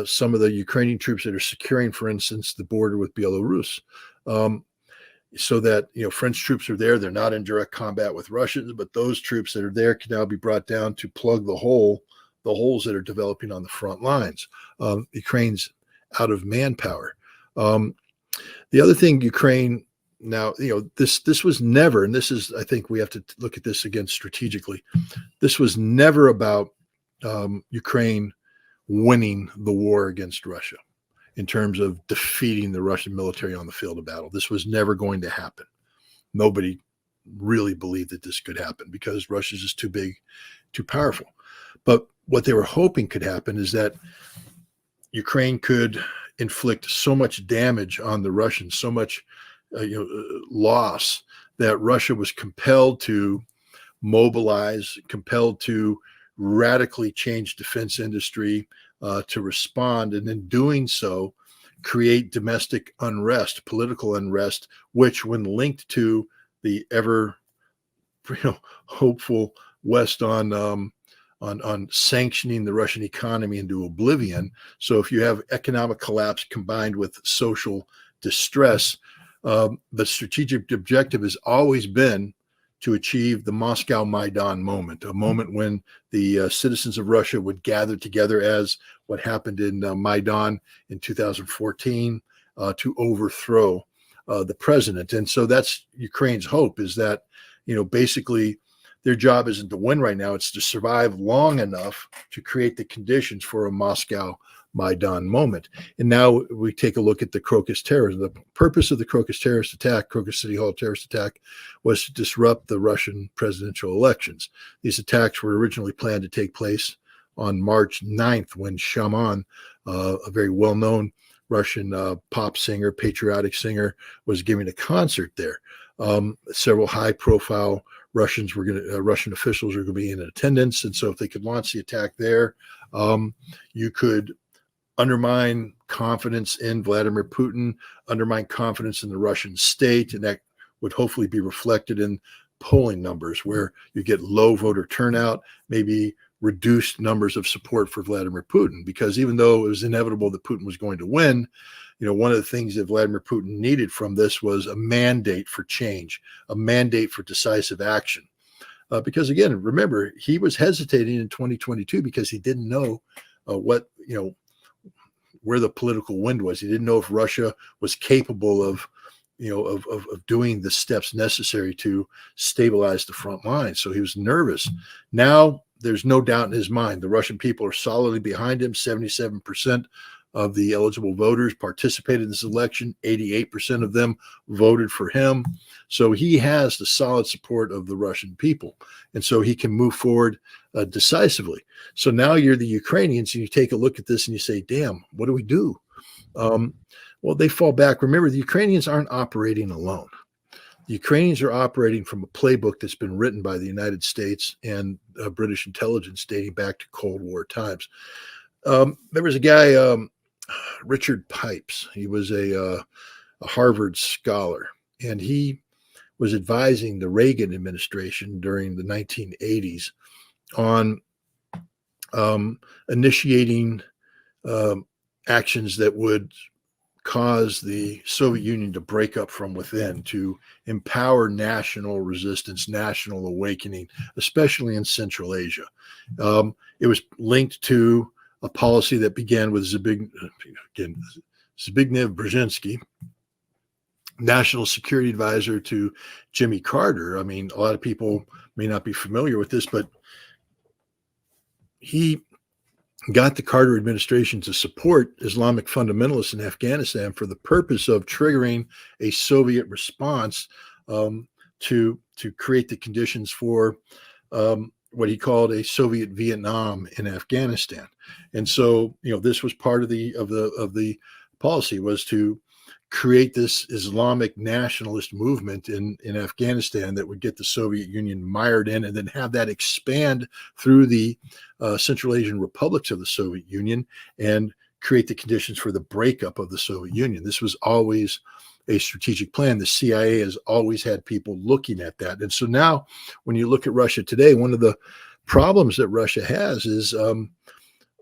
some of the Ukrainian troops that are securing, for instance, the border with Belarus. Um, so that French troops are there. They're not in direct combat with Russians, but those troops that are there can now be brought down to plug the holes that are developing on the front lines. Ukraine's out of manpower. Um, the other thing, Ukraine now, this was never, and this is, I think we have to look at this again strategically. This was never about Ukraine winning the war against Russia in terms of defeating the Russian military on the field of battle. This was never going to happen. Nobody really believed that this could happen because Russia's just too big, too powerful. But what they were hoping could happen is that Ukraine could inflict so much damage on the Russians, so much loss, that Russia was compelled to mobilize, compelled to radically change defense industry to respond, and in doing so, create domestic unrest, political unrest, which, when linked to the ever hopeful West on sanctioning the Russian economy into oblivion. So if you have economic collapse combined with social distress, the strategic objective has always been to achieve the Moscow Maidan moment, a moment when the citizens of Russia would gather together, as what happened in Maidan in 2014, to overthrow the president. And so that's Ukraine's hope, is that, basically their job isn't to win right now, it's to survive long enough to create the conditions for a Moscow Maidan moment. And now we take a look at the Crocus terrorism. The purpose of the Crocus terrorist attack, Crocus City Hall terrorist attack, was to disrupt the Russian presidential elections. These attacks were originally planned to take place on March 9th, when Shaman, a very well-known Russian pop singer, patriotic singer, was giving a concert there. Several high-profile Russian officials are going to be in attendance, and so if they could launch the attack there, you could undermine confidence in Vladimir Putin, undermine confidence in the Russian state, and that would hopefully be reflected in polling numbers, where you get low voter turnout, maybe reduced numbers of support for Vladimir Putin. Because even though it was inevitable that Putin was going to win, one of the things that Vladimir Putin needed from this was a mandate for change, a mandate for decisive action. Because again, remember, he was hesitating in 2022 because he didn't know where the political wind was. He didn't know if Russia was capable of doing the steps necessary to stabilize the front line. So he was nervous. Now there's no doubt in his mind. The Russian people are solidly behind him. 77% of the eligible voters participated in this election. 88% of them voted for him. So he has the solid support of the Russian people. And so he can move forward decisively. So now you're the Ukrainians, and you take a look at this and you say, damn, what do we do? Well, they fall back. Remember, the Ukrainians aren't operating alone. The Ukrainians are operating from a playbook that's been written by the United States and British intelligence dating back to Cold War times. There was a guy, Richard Pipes. He was a Harvard scholar, and he was advising the Reagan administration during the 1980s on initiating actions that would cause the Soviet Union to break up from within, to empower national resistance, national awakening, especially in Central Asia. It was linked to a policy that began with Zbigniew Brzezinski, national security advisor to Jimmy Carter. I mean, a lot of people may not be familiar with this, but he got the Carter administration to support Islamic fundamentalists in Afghanistan for the purpose of triggering a Soviet response to create the conditions for what he called a Soviet Vietnam in Afghanistan. And so, this was part of the policy, was to create this Islamic nationalist movement in Afghanistan that would get the Soviet Union mired in, and then have that expand through the Central Asian republics of the Soviet Union and create the conditions for the breakup of the Soviet Union. This was always a strategic plan. The CIA has always had people looking at that. And so now when you look at Russia today, one of the problems that Russia has is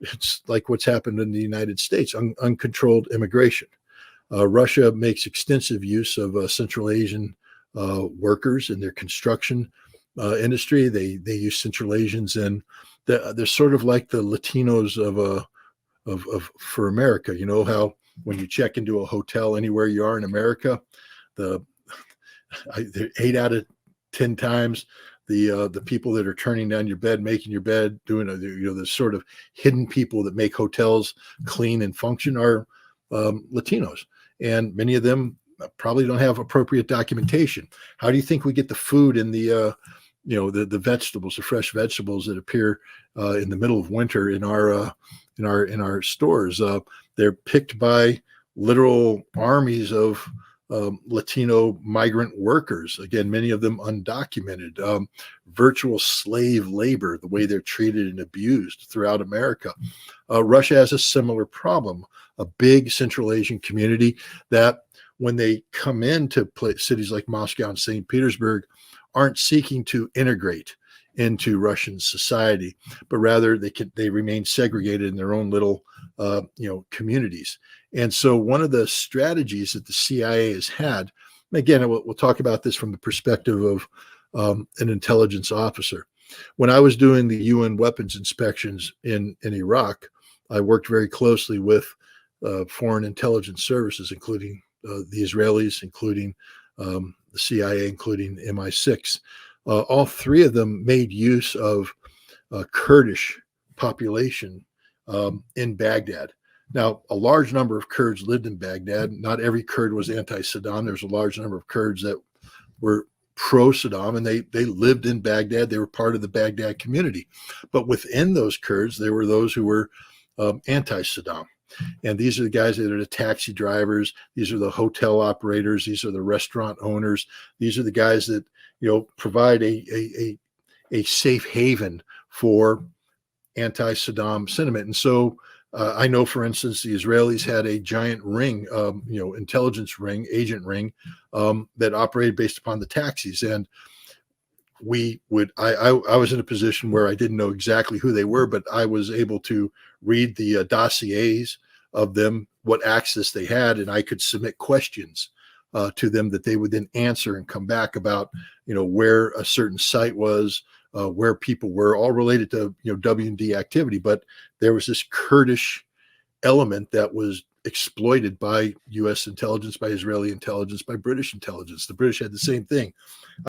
it's like what's happened in the United States, uncontrolled immigration. Russia makes extensive use of Central Asian workers in their construction industry. They use Central Asians, and they're sort of like the Latinos of for America. You know how when you check into a hotel anywhere you are in America, the 8 out of 10 times the people that are turning down your bed, making your bed, doing the sort of hidden people that make hotels clean and function are Latinos, and many of them probably don't have appropriate documentation. How do you think we get the food and the vegetables, the fresh vegetables that appear in the middle of winter in our stores? They're picked by literal armies of Latino migrant workers. Again, many of them undocumented. Virtual slave labor, the way they're treated and abused throughout America. Russia has a similar problem. A big Central Asian community that, when they come into cities like Moscow and St. Petersburg, aren't seeking to integrate into Russian society, but rather they remain segregated in their own little communities. And so one of the strategies that the CIA has had, and again, we'll talk about this from the perspective of an intelligence officer. When I was doing the UN weapons inspections in Iraq, I worked very closely with foreign intelligence services, including the Israelis, including the CIA, including MI6. All three of them made use of Kurdish population in Baghdad. Now, a large number of Kurds lived in Baghdad. Not every Kurd was anti-Saddam. There's a large number of Kurds that were pro-Saddam, and they lived in Baghdad. They were part of the Baghdad community. But within those Kurds, there were those who were anti-Saddam. And these are the guys that are the taxi drivers. These are the hotel operators. These are the restaurant owners. These are the guys that provide a safe haven for anti-Saddam sentiment. And so I know, for instance, the Israelis had a giant ring, intelligence ring, agent ring, that operated based upon the taxis. And I was in a position where I didn't know exactly who they were, but I was able to read the dossiers of them, what access they had, and I could submit questions to them that they would then answer and come back about, where a certain site was, where people were, all related to, W&D activity. But there was this Kurdish element that was exploited by U.S. intelligence, by Israeli intelligence, by British intelligence. The British had the same thing.